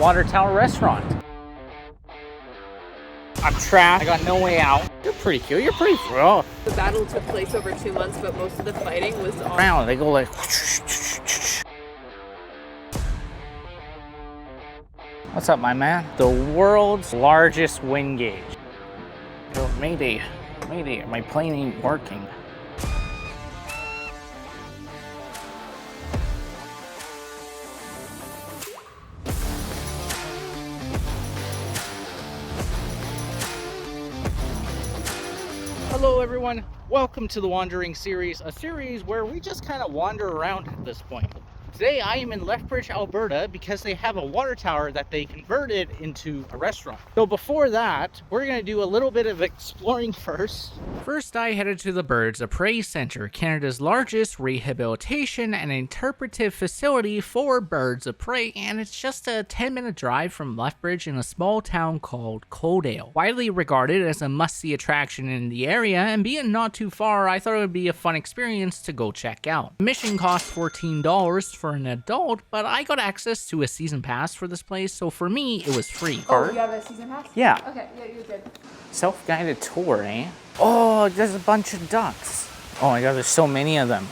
water tower restaurant. I'm trapped. I got no way out. You're pretty cute. You're pretty rough. The battle took place over 2 months, but most of the fighting was on. Around. They go like. What's up, my man? The world's largest wind gauge. Oh, mayday. Mayday. My plane ain't working. Hello everyone, welcome to the Wandering series, a series where we just kind of wander around at this point. Today I am in Lethbridge, Alberta because they have a water tower that they converted into a restaurant. So before that, we're going to do a little bit of exploring first. First I headed to the Birds of Prey Centre, Canada's largest rehabilitation and interpretive facility for birds of prey, and it's just a 10-minute drive from Lethbridge in a small town called Coaldale. Widely regarded as a must-see attraction in the area, and being not too far, I thought it would be a fun experience to go check out. Admission costs $14 for an adult, but I got access to a season pass for this place, so for me, it was free. Oh, you have a season pass? Yeah. Okay, yeah, you're good. Self-guided tour, eh? Oh, there's a bunch of ducks. Oh my god, there's so many of them.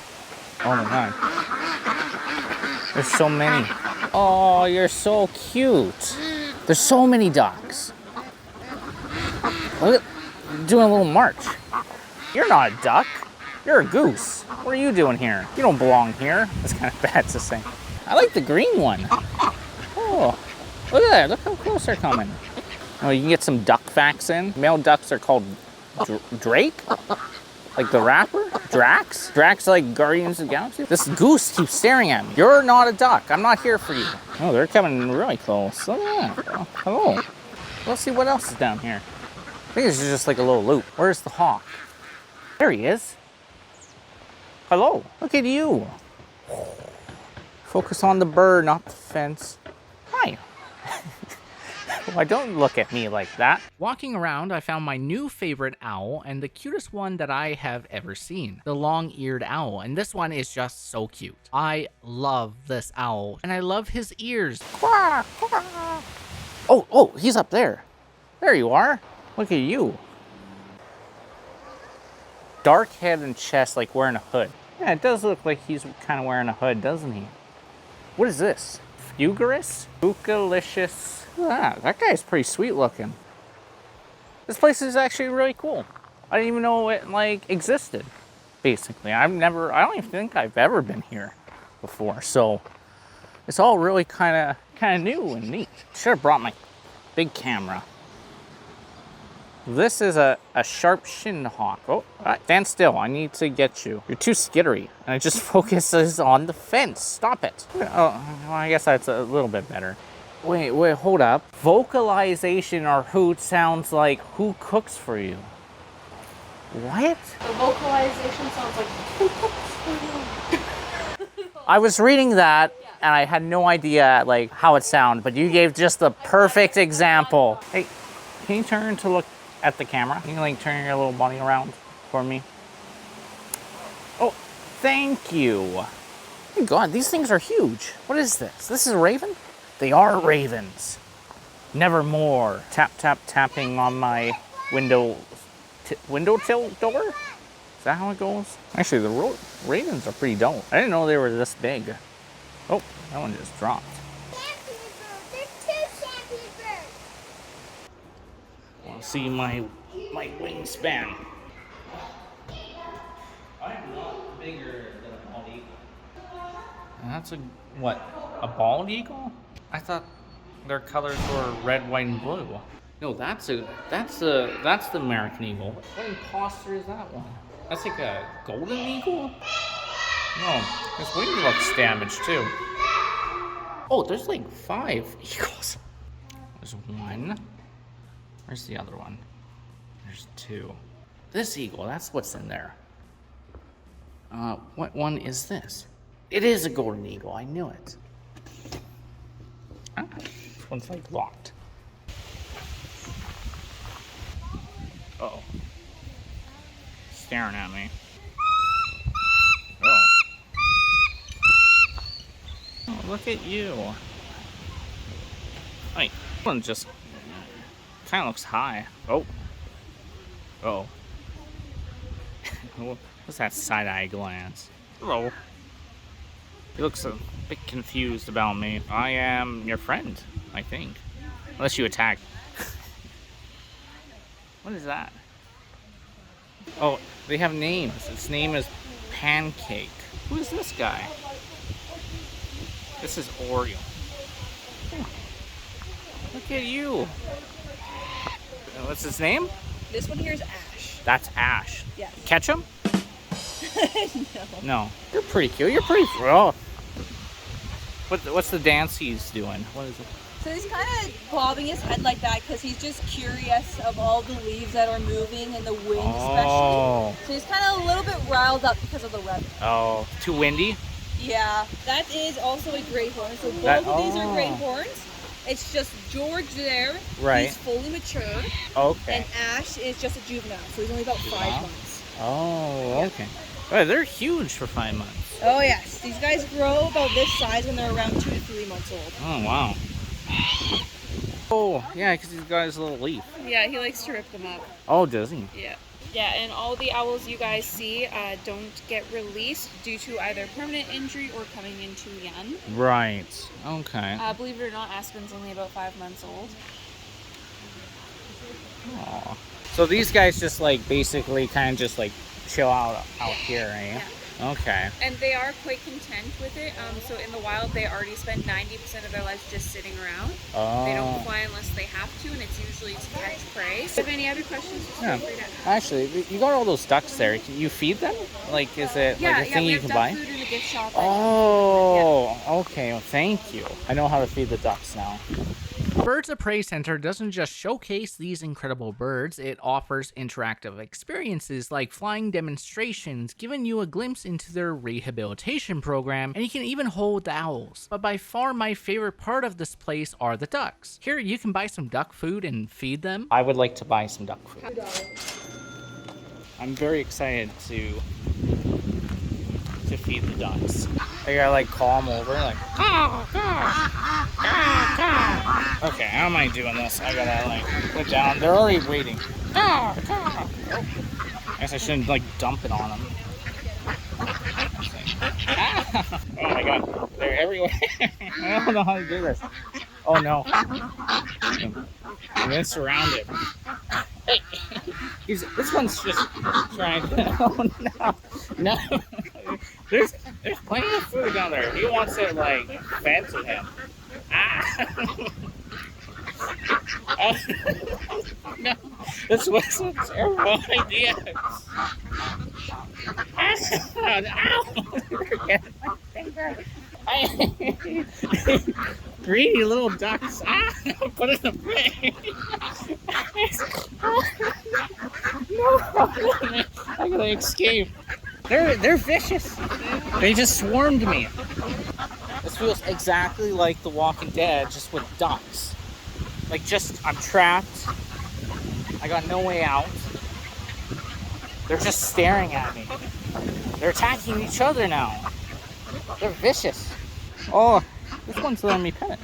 Oh my god. There's so many. Oh, you're so cute. There's so many ducks. Look at, doing a little march. You're not a duck. You're a goose. What are you doing here? You don't belong here. That's kind of bad to say. I like the green one. Oh, look at that. Look how close they're coming. Oh, you can get some duck facts in. Male ducks are called Drake? Like the rapper? Drax? Drax like Guardians of the Galaxy? This goose keeps staring at me. You're not a duck. I'm not here for you. Oh, they're coming really close. Look at that. Oh, hello. Let's see what else is down here. I think this is just like a little loop. Where's the hawk? There he is. Hello. Look at you. Focus on the bird, not the fence. Hi. Why don't look at me like that? Walking around, I found my new favorite owl and the cutest one that I have ever seen. The long-eared owl, and this one is just so cute. I love this owl, and I love his ears. Quack, quack. Oh, he's up there. There you are. Look at you. Dark head and chest, like wearing a hood. Yeah, it does look like he's kind of wearing a hood, doesn't he? What is this? Fugarus? Fugalicious. Ah, that guy's pretty sweet looking. This place is actually really cool. I didn't even know it like existed, basically. I don't even think I've ever been here before, so it's all really kind of new and neat. Should have brought my big camera. This is a sharp-shinned hawk. Oh, stand still. I need to get you. You're too skittery. And it just focuses on the fence. Stop it. Oh, well, I guess that's a little bit better. Wait, hold up. Vocalization or hoot sounds like who cooks for you. What? The vocalization sounds like who cooks for you. I was reading that and I had no idea like how it sounded, but you gave just the perfect example. Hey, can you turn to look at the camera? Can you like turn your little body around for me? Oh, thank you. Oh my god, these things are huge. What is this? This is a raven? They are ravens. Nevermore. Tap, tap, tapping on my window tilt door? Is that how it goes? Actually, the ravens are pretty dope. I didn't know they were this big. Oh, that one just dropped. See my wingspan. I'm not bigger than a bald eagle. And that's a bald eagle? I thought their colors were red, white, and blue. No, that's the American eagle. What imposter is that one? That's like a golden eagle? No, his wing looks damaged too. Oh, there's like 5 eagles. There's one. Where's the other one? There's 2. This eagle, that's what's in there. What one is this? It is a golden eagle, I knew it. Ah, this one's like locked. Uh-oh. Staring at me. Oh. Oh, look at you. Like, one just kind of looks high. Oh. Oh. What's that side-eye glance? Hello. He looks a bit confused about me. I am your friend, I think. Unless you attack. What is that? Oh, they have names. Its name is Pancake. Who is this guy? This is Oriole. Oh, look at you. What's his name? This one here is Ash. That's Ash. Yes. Catch him? No. No. You're pretty cute. You're pretty. Oh. What's the dance he's doing? What is it? So he's kind of bobbing his head like that because he's just curious of all the leaves that are moving and the wind especially. So he's kind of a little bit riled up because of the weather. Oh, too windy? Yeah, that is also a great horn. So both of these are great horns. It's just George there. Right. He's fully mature. Okay. And Ash is just a juvenile, so he's only about 5 months. Oh, okay. Oh, they're huge for 5 months. Oh yes, these guys grow about this size when they're around 2 to 3 months old. Oh wow. Oh yeah, because he's got his little leaf. Yeah, he likes to rip them up. Oh, does he? Yeah. Yeah, and all the owls you guys see don't get released due to either permanent injury or coming in too young. Right. Okay. Believe it or not, Aspen's only about 5 months old. Aww. So these guys just like basically kind of just like chill out here, eh? Yeah. Okay. And they are quite content with it. So in the wild, they already spend 90% of their lives just sitting around. Oh. They don't fly unless they have to, and it's usually to catch prey. So if you have any other questions, just feel free to ask. Actually, you got all those ducks there. Can you feed them? Like, is it like a thing you can buy? Yeah, we have duck food in the gift shop. Oh, okay. Well, thank you. I know how to feed the ducks now. Birds of Prey Center doesn't just showcase these incredible birds, it offers interactive experiences like flying demonstrations, giving you a glimpse into their rehabilitation program, and you can even hold the owls. But by far my favorite part of this place are the ducks. Here you can buy some duck food and feed them. I would like to buy some duck food. I'm very excited to feed the ducks. I gotta like call them over, like, okay, how am I doing this? I gotta like put down. They're already waiting. I guess I shouldn't like dump it on them. Oh my god, they're everywhere. I don't know how to do this. Oh no. I'm then surrounded. Hey. This one's just trying to. Oh no. No. There's plenty of food down there. He wants it like fed to him. No. This was a terrible idea. Greedy little ducks. Put it in the fridge. No. I gotta escape. They're vicious. They just swarmed me. This feels exactly like The Walking Dead, just with ducks. Like I'm trapped. I got no way out. They're just staring at me. They're attacking each other now. They're vicious. Oh, this one's letting me pet it.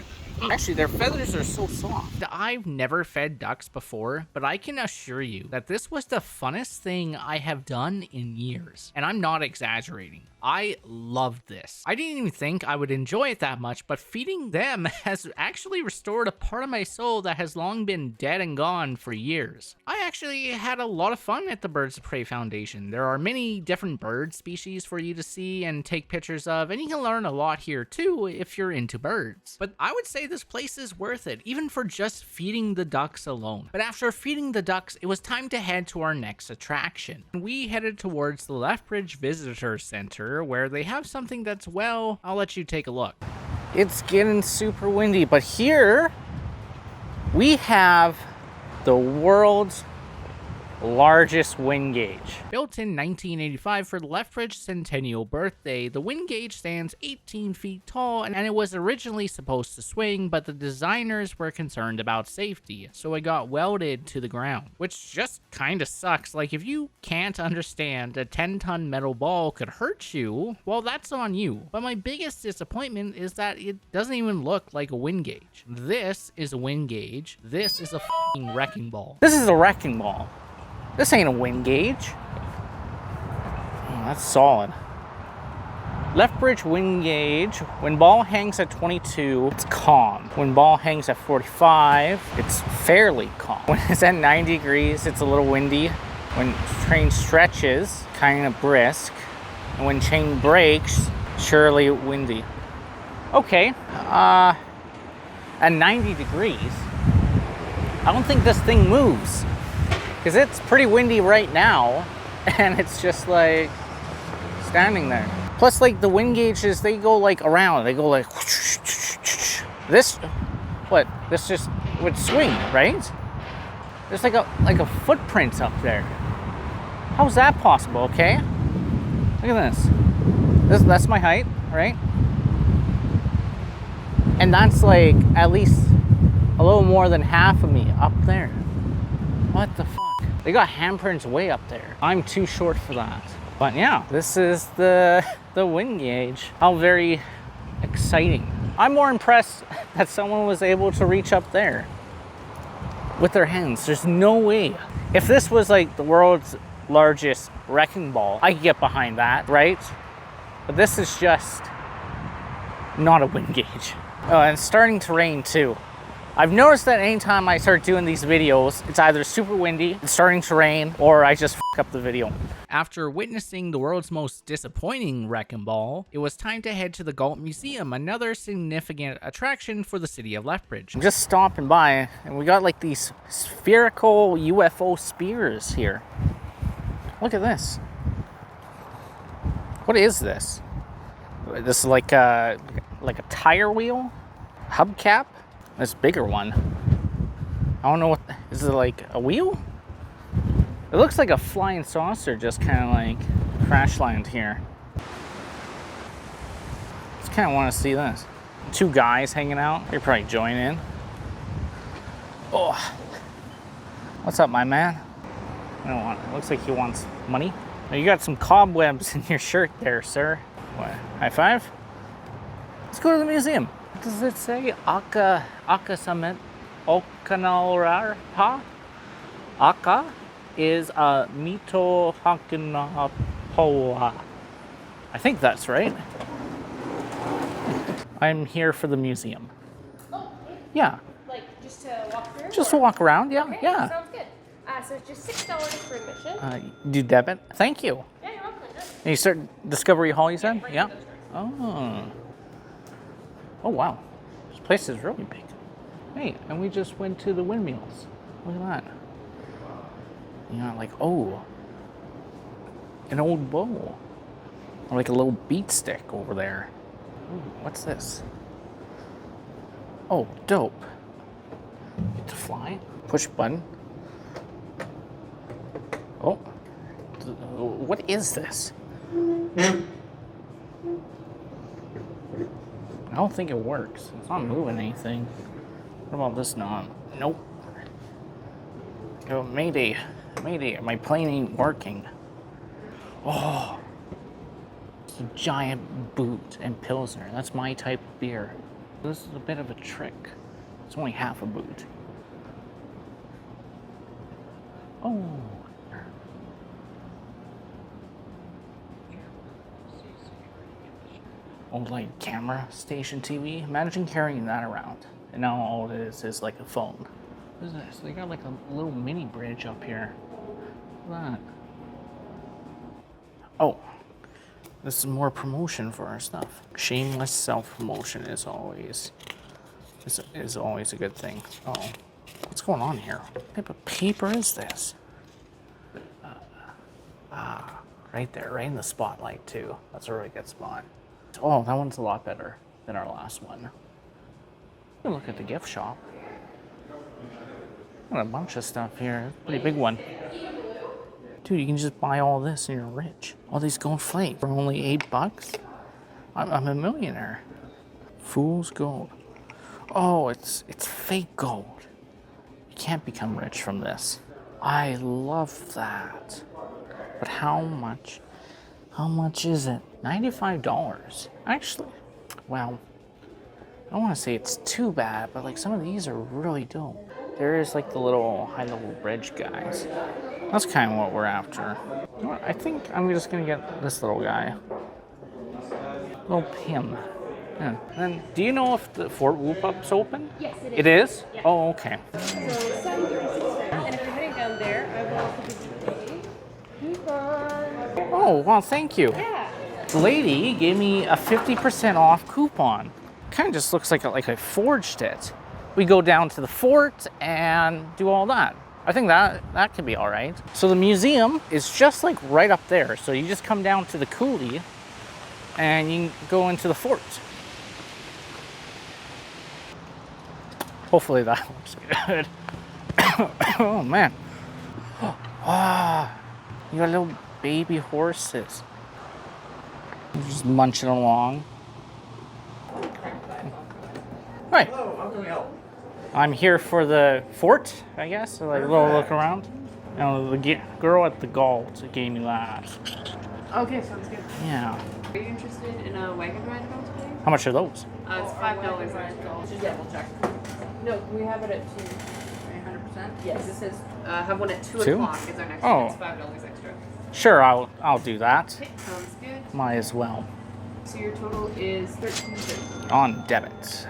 Actually, their feathers are so soft. I've never fed ducks before, but I can assure you that this was the funnest thing I have done in years. And I'm not exaggerating. I loved this. I didn't even think I would enjoy it that much, but feeding them has actually restored a part of my soul that has long been dead and gone for years. I actually had a lot of fun at the Birds of Prey Foundation. There are many different bird species for you to see and take pictures of, and you can learn a lot here too if you're into birds. But I would say this place is worth it, even for just feeding the ducks alone. But after feeding the ducks, it was time to head to our next attraction. We headed towards the Lethbridge Visitor Center, where they have something that's, well, I'll let you take a look. It's getting super windy, but here we have the world's largest wind gauge. Built in 1985 for the Lethbridge centennial birthday, the wind gauge stands 18 feet tall and it was originally supposed to swing, but the designers were concerned about safety, so it got welded to the ground, which just kinda sucks. Like, if you can't understand a 10-ton metal ball could hurt you, well, that's on you. But my biggest disappointment is that it doesn't even look like a wind gauge. This is a wind gauge. This is a f***ing wrecking ball. This is a wrecking ball. This ain't a wind gauge. Oh, that's solid. Lethbridge wind gauge. When ball hangs at 22, it's calm. When ball hangs at 45, it's fairly calm. When it's at 90 degrees, it's a little windy. When train stretches, kind of brisk. And when chain breaks, surely windy. Okay, at 90 degrees, I don't think this thing moves. Because it's pretty windy right now, and it's just like standing there. Plus, like, the wind gauges, they go like around. They go like this. What? This just would swing, right? There's like a footprint up there. How is that possible? Okay, look at this. That's my height, right? And that's like at least a little more than half of me up there. What the fuck? They got handprints way up there. I'm too short for that. But yeah, this is the wind gauge. How very exciting. I'm more impressed that someone was able to reach up there with their hands. There's no way. If this was like the world's largest wrecking ball, I could get behind that, right? But this is just not a wind gauge. Oh, and it's starting to rain too. I've noticed that anytime I start doing these videos, it's either super windy, it's starting to rain, or I just f*** up the video. After witnessing the world's most disappointing wrecking ball, it was time to head to the Galt Museum, another significant attraction for the city of Lethbridge. I'm just stopping by, and we got like these spherical UFO spears here. Look at this. What is this? This is like a tire wheel? Hubcap? This bigger one. I don't know what, is it like a wheel? It looks like a flying saucer just kind of like crash landed here. Just kind of want to see this. Two guys hanging out. They probably join in. Oh, what's up, my man? I don't want. It looks like he wants money. Oh, you got some cobwebs in your shirt there, sir. What? High five? Let's go to the museum. What does it say? Aka Summit Okanalrar Ha? Aka is a Mito Hakanapoa. I think that's right. I'm here for the museum. Oh, Yeah. like just to walk through? Just to walk around, yeah. Okay, Yeah. sounds good. So it's just $6 for admission. Do debit? Thank you. Yeah, you're welcome. And you start Discovery Hall, you said? right Yeah. in those Oh. Oh, wow. This place is really big. Hey, and we just went to the windmills. Look at that. You know, like, oh, an old bow. Or like a little beat stick over there. Ooh, what's this? Oh, dope. Get to fly. Push button. Oh. What is this? I don't think it works. It's not moving anything. What about this knob? Nope. Oh, mayday. Mayday. My plane ain't working. Oh. It's a giant boot and Pilsner. That's my type of beer. This is a bit of a trick. It's only half a boot. Oh. Old like camera station TV. Imagine carrying that around. And now all it is like a phone. What is this? They got like a little mini bridge up here. Look at that. Oh. This is more promotion for our stuff. Shameless self-promotion is always a good thing. Oh. What's going on here? What type of paper is this? Right there, right in the spotlight too. That's a really good spot. Oh, that one's a lot better than our last one. Look at the gift shop. Got a bunch of stuff here. Pretty big one. Dude, you can just buy all this and you're rich. All these gold flakes for only $8. I'm a millionaire. Fool's gold. Oh, it's fake gold. You can't become rich from this. I love that. But how much? How much is it? $95. Actually, well, I don't want to say it's too bad, but like some of these are really dope. There is like the little high-level bridge guys. That's kind of what we're after. You know what, I think I'm just gonna get this little guy. Little pin. Yeah. And do you know if the Fort Whoop Up's open? Yes, it is. It is? Yeah. Oh, okay. So 7:36 now, and if you're heading down there, I will also give you a coupon. Oh, well, thank you. Yeah. The lady gave me a 50% off coupon. Kind of just looks like I forged it. We go down to the fort and do all that. I think that could be all right. So the museum is just like right up there. So you just come down to the coulee and you can go into the fort. Hopefully that looks good. Oh man. Ah, you got little baby horses. You're just munching along. Hi. Hello, how can we help? I'm here for the fort, I guess. So like a little look around. You know, the girl at the Galt gave me that. Okay, sounds good. Yeah. Are you interested in a wagon ride at all today? How much are those? It's $5 ride. Just double check. No, we have it at 2. 100%? Yes. This says have one at 2 2? o'clock is our next Oh. one. It's $5 extra. Sure, I'll do that. Okay, sounds good. Might as well. So your total is $13.50. On debit.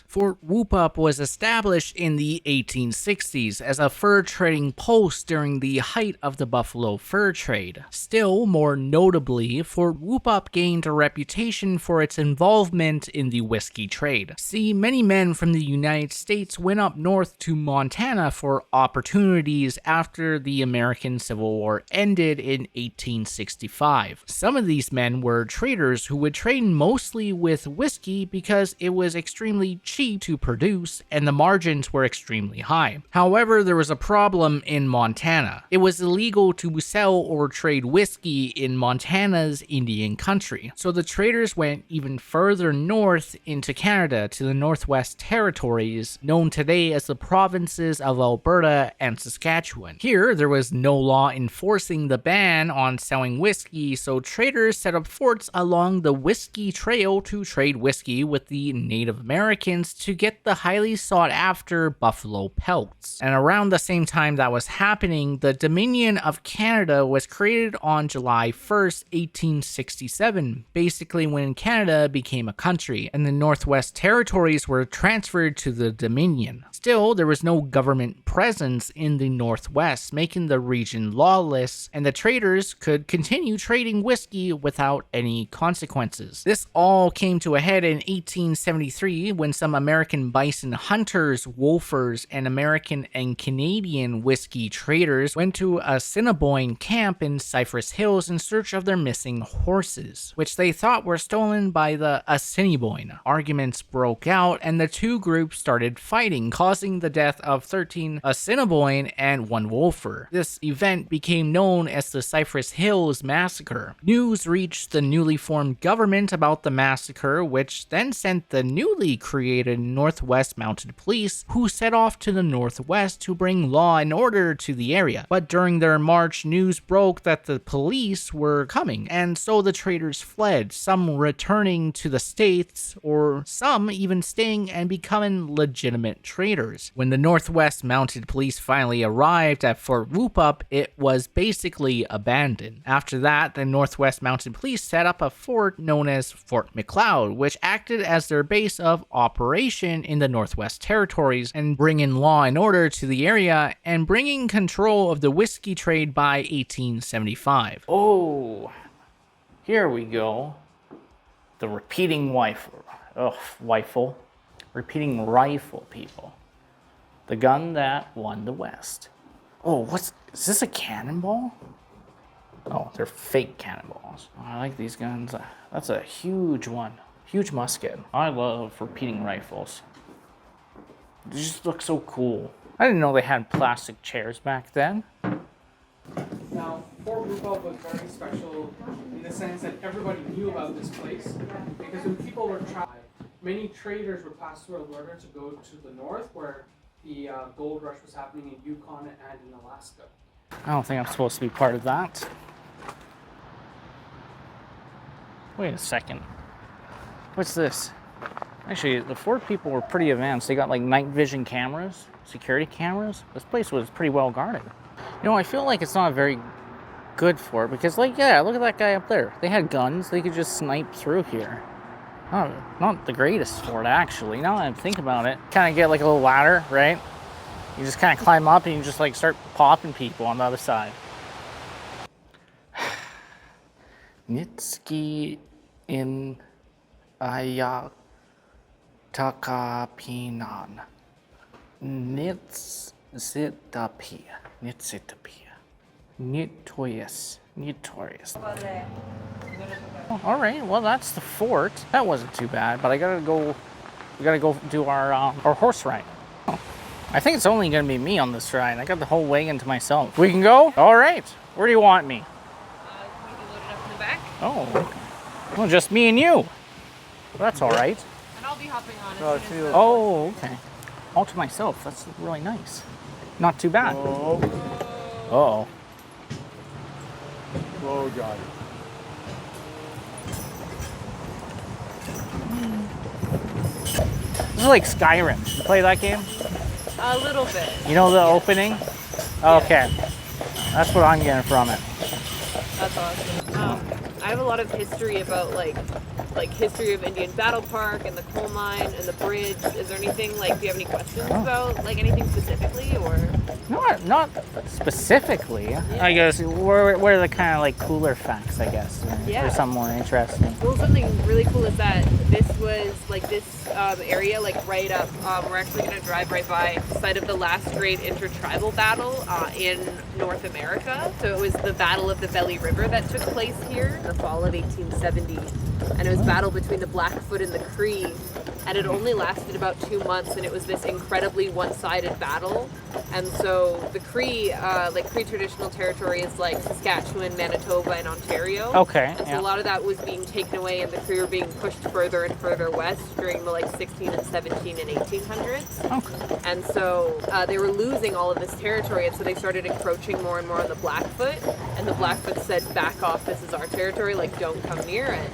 Fort Whoop Up was established in the 1860s as a fur trading post during the height of the buffalo fur trade. Still, more notably, Fort Whoop Up gained a reputation for its involvement in the whiskey trade. See, many men from the United States went up north to Montana for opportunities after the American Civil War ended in 1865. Some of these men were traders who would trade mostly with whiskey because it was extremely cheap to produce and the margins were extremely high. However, there was a problem in Montana. It was illegal to sell or trade whiskey in Montana's Indian country. So the traders went even further north into Canada to the Northwest Territories, known today as the provinces of Alberta and Saskatchewan. Here, there was no law enforcing the ban on selling whiskey, so traders set up forts along the Whiskey Trail to trade whiskey with the Native Americans to get the highly sought after buffalo pelts. And around the same time that was happening, the Dominion of Canada was created on July 1st, 1867, basically when Canada became a country, and the Northwest Territories were transferred to the Dominion. Still, there was no government presence in the Northwest, making the region lawless, and the traders could continue trading whiskey without any consequences. This all came to a head in 1873 when some American bison hunters, wolfers, and American and Canadian whiskey traders went to a Assiniboine camp in Cypress Hills in search of their missing horses, which they thought were stolen by the Assiniboine. Arguments broke out and the two groups started fighting, causing the death of 13 Assiniboine and 1 wolfer. This event became known as the Cypress Hills Massacre. News reached the newly formed government about the massacre, which then sent the newly created Northwest Mounted Police, who set off to the northwest to bring law and order to the area. But during their march, news broke that the police were coming, and so the traders fled, some returning to the States, or some even staying and becoming legitimate traders. When the Northwest Mounted Police finally arrived at Fort Whoop Up, it was basically abandoned. After that, the Northwest Mounted Police set up a fort known as Fort McLeod, which acted as their base of operation in the Northwest Territories and bringing law and order to the area and bringing control of the whiskey trade by 1875. Oh, here we go. The repeating repeating rifle, people. The gun that won the West. Oh, is this a cannonball? Oh, they're fake cannonballs. Oh, I like these guns. That's a huge one. Huge musket. I love repeating rifles. They just look so cool. I didn't know they had plastic chairs back then. No. 2012 was very special in the sense that everybody knew about this place because when people were traveling, many traders would pass through Alberta to go to the north where the gold rush was happening in Yukon and in Alaska. I don't think I'm supposed to be part of that. Wait a second. What's this? Actually, the Ford people were pretty advanced. They got like night vision cameras, security cameras. This place was pretty well guarded. You know, I feel like it's not very good for it because, like, yeah, look at that guy up there. They had guns. They could just snipe through here. Not the greatest for it, actually. Now that I think about it, kind of get like a little ladder, right? You just kind of climb up and you just like start popping people on the other side. Nitski in Ayatakapinan. Nitzitapia. Notorious. Oh, all right, well that's the fort. That wasn't too bad, but we gotta go do our horse ride. Oh, I think it's only gonna be me on this ride. I got the whole wagon to myself. We can go? All right. Where do you want me? We can load it up in the back. Oh, okay. Well, just me and you. Well, that's all right. And I'll be hopping on as soon as Oh, okay. All to myself. That's really nice. Not too bad. Uh-oh. Oh, God. This is like Skyrim. You play that game? a little bit. You know the opening? Okay. That's what I'm getting from it. That's awesome. I have a lot of history about like history of Indian Battle Park and the coal mine and the bridge. Is there anything do you have any questions about like anything specifically or? Not specifically. Yeah. I guess what are the kind of like cooler facts, I guess, or something more interesting. Well, something really cool is that this was like this area like right up. We're actually going to drive right by the site of the last great intertribal battle in North America. So it was the Battle of the Belly River that took place here in the fall of 1870. And it was a battle between the Blackfoot and the Cree, and it only lasted about 2 months, and it was this incredibly one-sided battle. And so the Cree, Cree traditional territory is like Saskatchewan, Manitoba, and Ontario. Okay. And so a lot of that was being taken away, and the Cree were being pushed further and further west during the 16 and 17 and 1800s. Okay. And so they were losing all of this territory, and so they started encroaching more and more on the Blackfoot. And the Blackfoot said, "Back off! This is our territory. Don't come near it."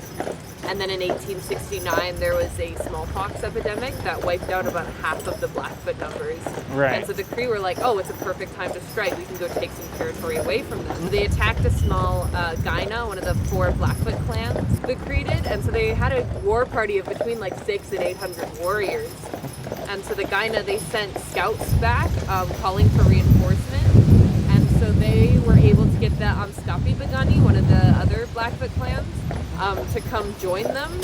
And then in 1869, there was a smallpox epidemic that wiped out about half of the Blackfoot numbers. Right. And so the Cree were like, "Oh, it's a perfect time to strike. We can go take some territory away from them." So they attacked a small Gaina, one of the 4 Blackfoot clans the Cree did. And so they had a war party of between 600 and 800 warriors. And so the Gaina, they sent scouts back calling for reinforcement. And so they were able to get the Amskapi Bagani, one of the other Blackfoot clans, to come join them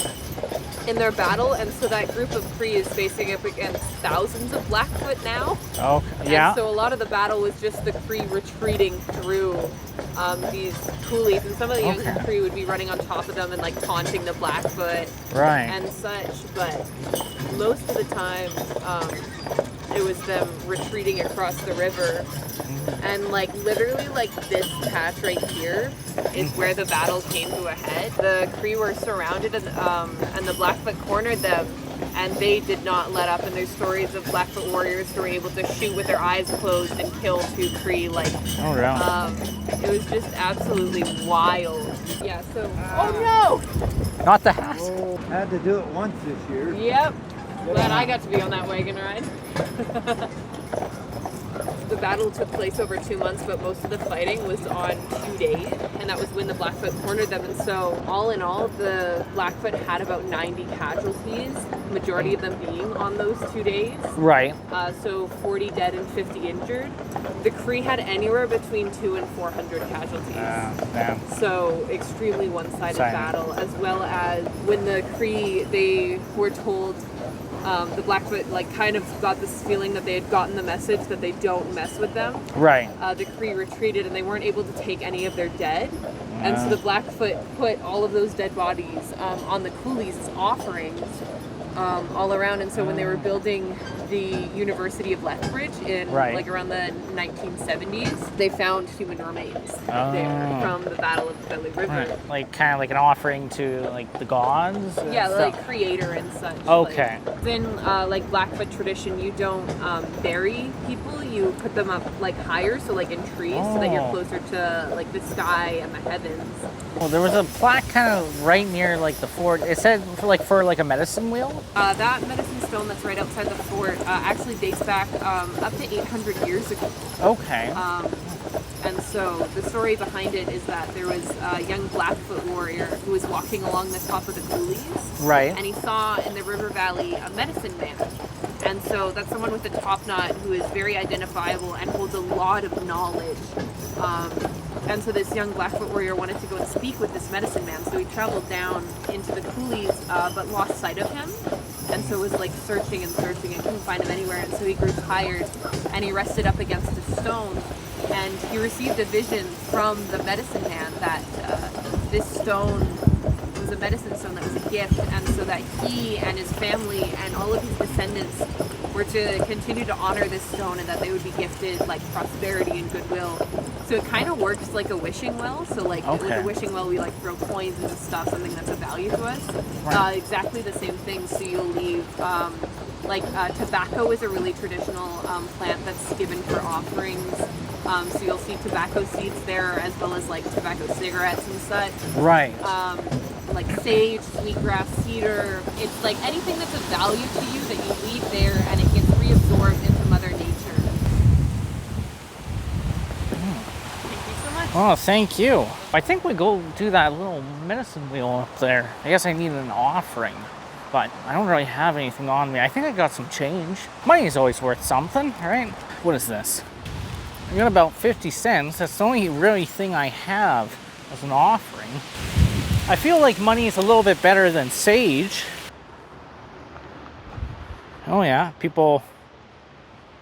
in their battle. And so that group of Cree is facing up against thousands of Blackfoot now. Okay. Yeah. And so a lot of the battle was just the Cree retreating through these coulees, and some of the younger Cree would be running on top of them and taunting the Blackfoot and such. But most of the time, it was them retreating across the river. And literally this patch right here is where the battle came to a head. The Cree were surrounded and the Blackfoot cornered them, and they did not let up. And there's stories of Blackfoot warriors who were able to shoot with their eyes closed and kill 2 Cree. It was just absolutely wild. Yeah, so oh no! Not the hassle. Oh, had to do it once this year. Yep. Glad I got to be on that wagon ride. The battle took place over 2 months, but most of the fighting was on 2 days, and that was when the Blackfoot cornered them. And so, all in all, the Blackfoot had about 90 casualties, majority of them being on those 2 days. Right. So 40 dead and 50 injured. The Cree had anywhere between 200 and 400 casualties. Damn. So extremely one-sided battle, as well as when the Cree, they were told. The Blackfoot kind of got this feeling that they had gotten the message that they don't mess with them. Right. The Cree retreated and they weren't able to take any of their dead. And so the Blackfoot put all of those dead bodies on the coulees as offerings all around. And so when they were building the University of Lethbridge in like around the 1970s. They found human remains there from the Battle of the Belly River. Like kind of like an offering to like the gods? Yeah, like creator and such. Okay. Like, in like Blackfoot tradition, you don't bury people, you put them up like higher, so like in trees, so that you're closer to like the sky and the heavens. Well, there was a plaque kind of right near like the fort. It said for like a medicine wheel? That medicine stone that's right outside the fort actually dates back up to 800 years ago. Okay. And so the story behind it is that there was a young Blackfoot warrior who was walking along the top of the coulees. Right. And he saw in the river valley a medicine man. And so that's someone with a top knot who is very identifiable and holds a lot of knowledge. And so this young Blackfoot warrior wanted to go and speak with this medicine man. So he traveled down into the coulees, but lost sight of him. And so was like searching and couldn't find him anywhere. And so he grew tired and he rested up against a stone. And he received a vision from the medicine man that this stone was a medicine stone that was a gift, and so that he and his family and all of his descendants were to continue to honor this stone, and that they would be gifted like prosperity and goodwill. So it kind of works like a wishing well. So like with a wishing well, we like throw coins and stuff, something that's of value to us. Exactly the same thing. So you'll leave tobacco is a really traditional plant that's given for offerings. So you'll see tobacco seeds there, as well as like tobacco cigarettes and such. Right. Like sage, sweetgrass, cedar. It's like anything that's of value to you that you leave there, and it gets reabsorbed into Mother Nature. Thank you so much. Oh, thank you. I think we go do that little medicine wheel up there. I guess I need an offering, but I don't really have anything on me. I think I got some change. Money is always worth something, right? What is this? I got about 50 cents. That's the only really thing I have as an offering. I feel like money is a little bit better than sage. Oh yeah, people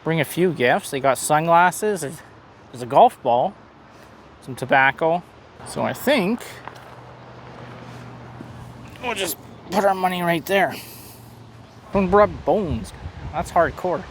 bring a few gifts. They got sunglasses, there's a golf ball, some tobacco. So I think we'll just put our money right there. Don't rub bones. That's hardcore.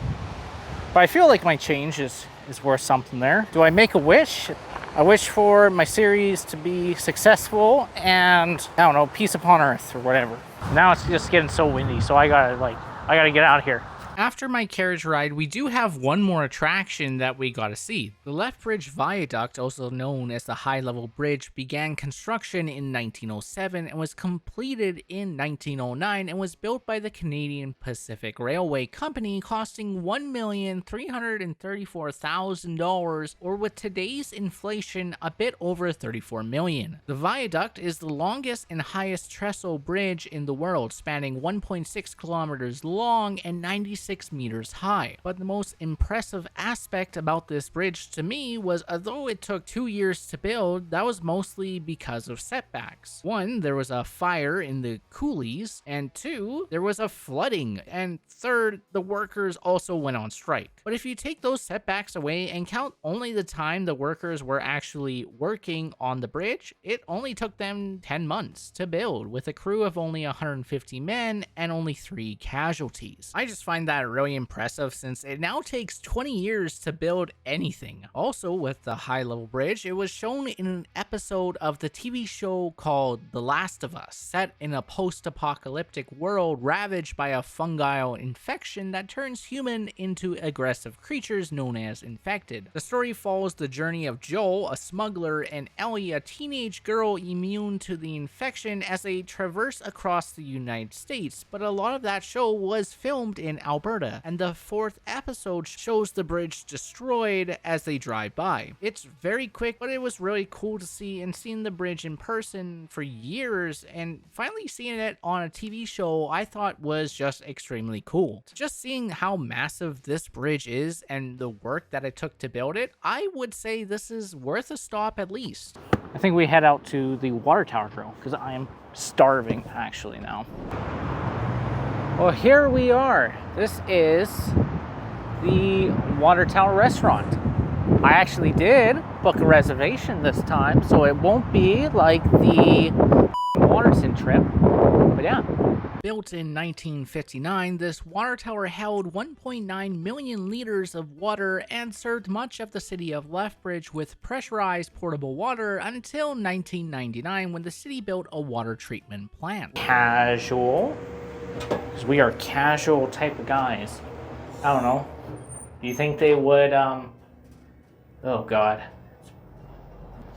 But I feel like my change is worth something there. Do I make a wish? I wish for my series to be successful and, I don't know, peace upon earth or whatever. Now it's just getting so windy, so I gotta get out of here. After my carriage ride, we do have one more attraction that we gotta see. The Lethbridge Viaduct, also known as the High Level Bridge, began construction in 1907 and was completed in 1909 and was built by the Canadian Pacific Railway Company, costing $1,334,000, or with today's inflation, a bit over $34 million. The viaduct is the longest and highest trestle bridge in the world, spanning 1.6 kilometers long and 96 meters high. But the most impressive aspect about this bridge to me was, although it took 2 years to build, that was mostly because of setbacks. One, there was a fire in the coulees, and two, there was a flooding, and third, the workers also went on strike. But if you take those setbacks away and count only the time the workers were actually working on the bridge, it only took them 10 months to build, with a crew of only 150 men and only 3 casualties. I just find that really impressive, since it now takes 20 years to build anything. Also, with the High Level Bridge, it was shown in an episode of the TV show called The Last of Us, set in a post-apocalyptic world ravaged by a fungal infection that turns human into aggressive creatures known as infected. The story follows the journey of Joel, a smuggler, and Ellie, a teenage girl immune to the infection, as they traverse across the United States, but a lot of that show was filmed in Alberta, and the 4th episode shows the bridge destroyed as they drive by. It's very quick, but it was really cool to see, and seeing the bridge in person for years and finally seeing it on a TV show I thought was just extremely cool. Just seeing how massive this bridge is and the work that it took to build it, I would say this is worth a stop at least. I think we head out to the water tower grill because I am starving actually now. Well, here we are. This is the Water Tower restaurant. I actually did book a reservation this time, so it won't be like the Waterton trip. But yeah. Built in 1959, this water tower held 1.9 million liters of water and served much of the city of Lethbridge with pressurized portable water until 1999 when the city built a water treatment plant. Casual? Because we are casual type of guys. I don't know. Do you think they would, oh God.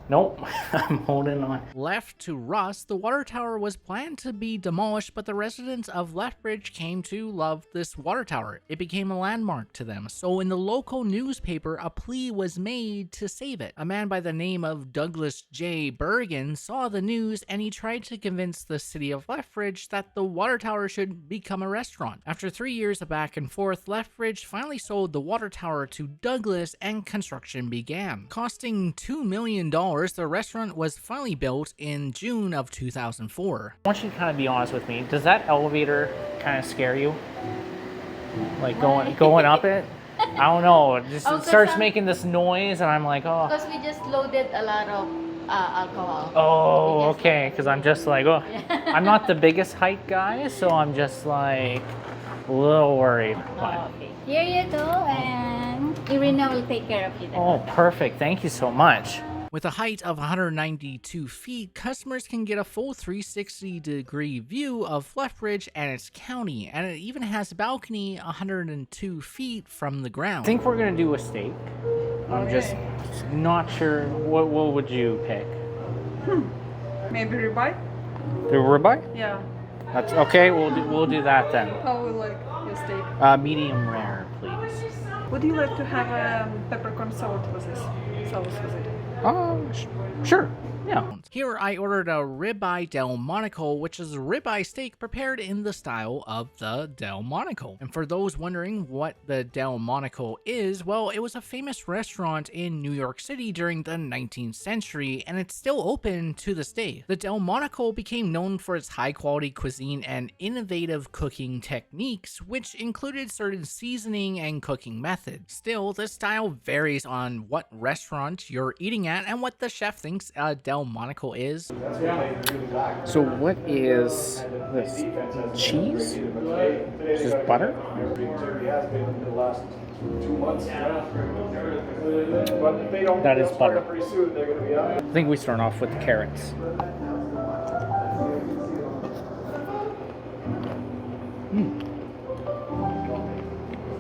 Nope, I'm holding on. Left to rust, the water tower was planned to be demolished, but the residents of Lethbridge came to love this water tower. It became a landmark to them, so in the local newspaper, a plea was made to save it. A man by the name of Douglas J. Bergen saw the news, and he tried to convince the city of Lethbridge that the water tower should become a restaurant. After 3 years of back and forth, Lethbridge finally sold the water tower to Douglas, and construction began. Costing $2 million, the restaurant was finally built in June of 2004. I want you to kind of be honest with me. Does that elevator kind of scare you? Like going up it? I don't know. It starts making this noise and I'm like, oh. Because we just loaded a lot of alcohol. Oh, okay. Because I'm just like, oh. I'm not the biggest height guy, so I'm just like a little worried. Oh, okay. Here you go, and Irina will take care of you then. Oh, perfect. Thank you so much. With a height of 192 feet, customers can get a full 360-degree view of Lethbridge and its county, and it even has a balcony 102 feet from the ground. I think we're going to do a steak. I'm just not sure. What would you pick? Maybe ribeye? The ribeye? Yeah. That's okay. We'll do that then. How would you like your steak? Medium rare, please. Would you like to have a peppercorn salad with this? Sauce with it? Sure. Yeah. Here I ordered a ribeye Delmonico, which is a ribeye steak prepared in the style of the Delmonico. And for those wondering what the Delmonico is, well, it was a famous restaurant in New York City during the 19th century, and it's still open to this day. The Delmonico became known for its high-quality cuisine and innovative cooking techniques, which included certain seasoning and cooking methods. Still, this style varies on what restaurant you're eating at and what the chef thinks a Delmonico is. So what is this? Cheese? Is this butter? That is butter. I think we start off with the carrots.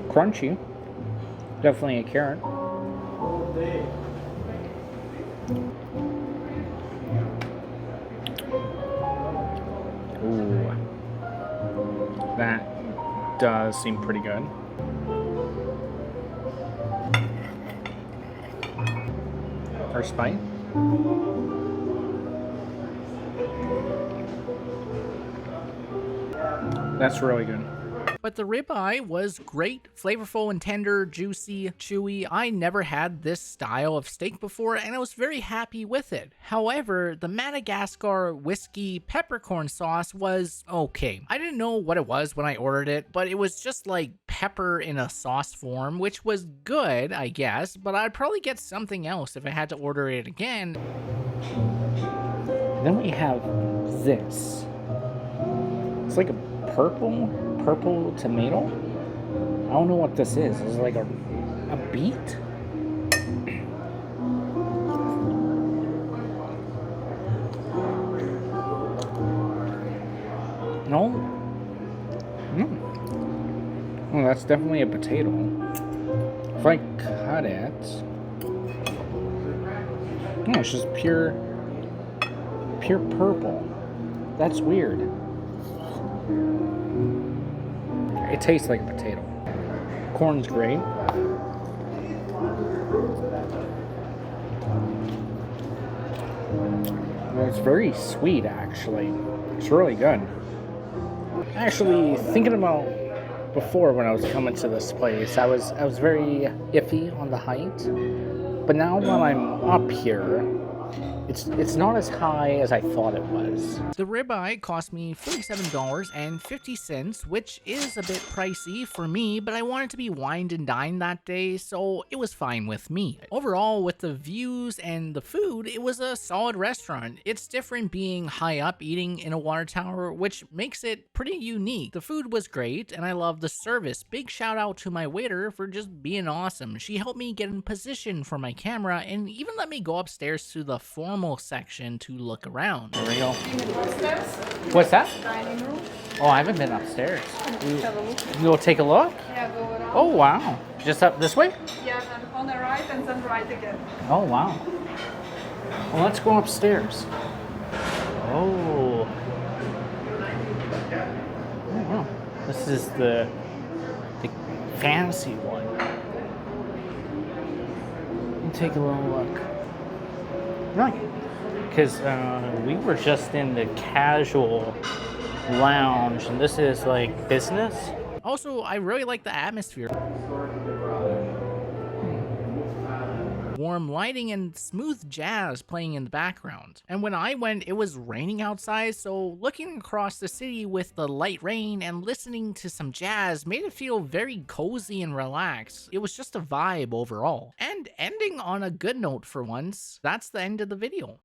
Crunchy. Definitely a carrot. Ooh, that does seem pretty good. First bite. That's really good. But the ribeye was great, flavorful and tender, juicy, chewy. I never had this style of steak before and I was very happy with it. However, the Madagascar whiskey peppercorn sauce was okay. I didn't know what it was when I ordered it, but it was just like pepper in a sauce form, which was good, I guess, but I'd probably get something else if I had to order it again. Then we have this. It's like a purple tomato. I don't know what this is. Is it like a beet? No. Well, that's definitely a potato. If I cut it, no, it's just pure purple. That's weird. It tastes like a potato. Corn's great. It's very sweet, actually. It's really good. Actually, thinking about before when I was coming to this place, I was very iffy on the height. But now that I'm up here, It's not as high as I thought it was. The ribeye cost me $47.50, which is a bit pricey for me, but I wanted to be wined and dined that day, so it was fine with me. Overall, with the views and the food, it was a solid restaurant. It's different being high up eating in a water tower, which makes it pretty unique. The food was great, and I love the service. Big shout out to my waiter for just being awesome. She helped me get in position for my camera and even let me go upstairs to the formal section to look around. There we go. What's that? Dining room. Oh, I haven't been upstairs. Have a look. You go take a look? Yeah, go around. Oh, wow. Just up this way? Yeah, and on the right and then right again. Oh, wow. Well, let's go upstairs. Oh. Oh, wow. This is the fancy one. Take a little look. Right. Because we were just in the casual lounge, and this is like business. Also, I really like the atmosphere. Warm lighting and smooth jazz playing in the background. And when I went, it was raining outside, so looking across the city with the light rain and listening to some jazz made it feel very cozy and relaxed. It was just a vibe overall. And ending on a good note for once, that's the end of the video.